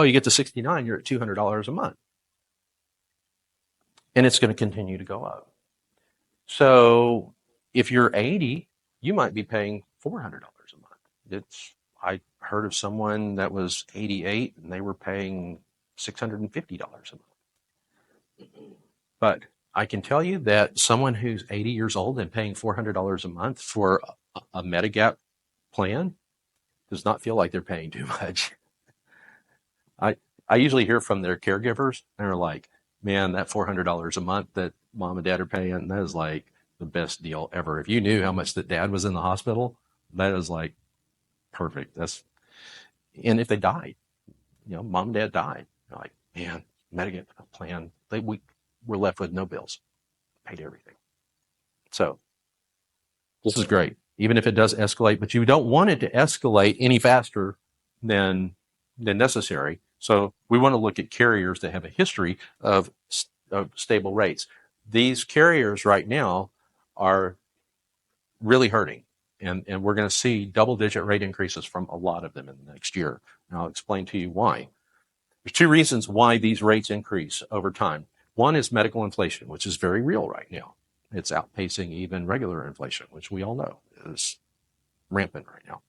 Oh, you get to 69, you're at $200 a month. And it's going to continue to go up. So if you're 80, you might be paying $400 a month. I heard of someone that was 88 and they were paying $650 a month. But I can tell you that someone who's 80 years old and paying $400 a month for a Medigap plan does not feel like they're paying too much. I usually hear from their caregivers, and they're like, man, that $400 a month that mom and dad are paying, that is like the best deal ever. If you knew how much that dad was in the hospital, that is like perfect. And if they died, mom and dad died, they're like, man, Medigap plan, we're left with no bills, paid everything. So this is great, even if it does escalate, but you don't want it to escalate any faster than necessary. So we want to look at carriers that have a history of stable rates. These carriers right now are really hurting, and we're going to see double-digit rate increases from a lot of them in the next year. And I'll explain to you why. There's two reasons why these rates increase over time. One is medical inflation, which is very real right now. It's outpacing even regular inflation, which we all know is rampant right now.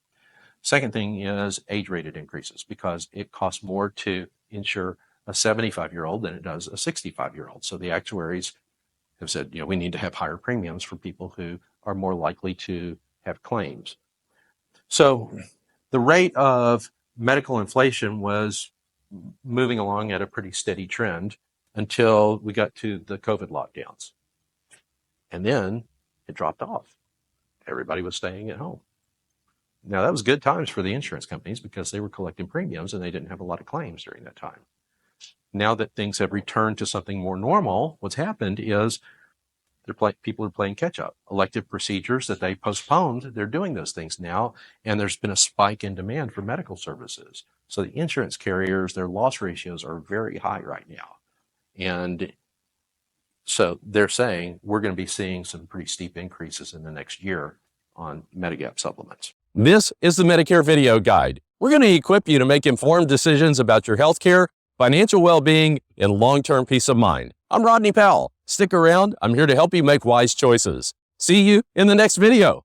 Second thing is age-rated increases, because it costs more to insure a 75-year-old than it does a 65-year-old. So the actuaries have said, we need to have higher premiums for people who are more likely to have claims. So the rate of medical inflation was moving along at a pretty steady trend until we got to the COVID lockdowns. And then it dropped off. Everybody was staying at home. Now, that was good times for the insurance companies because they were collecting premiums and they didn't have a lot of claims during that time. Now that things have returned to something more normal, what's happened is people are playing catch up. Elective procedures that they postponed, they're doing those things now, and there's been a spike in demand for medical services. So the insurance carriers, their loss ratios are very high right now. And so they're saying we're going to be seeing some pretty steep increases in the next year on Medigap supplements. This is the Medicare Video Guide. We're going to equip you to make informed decisions about your health care, financial well-being, and long-term peace of mind. I'm Rodney Powell. Stick around. I'm here to help you make wise choices. See you in the next video.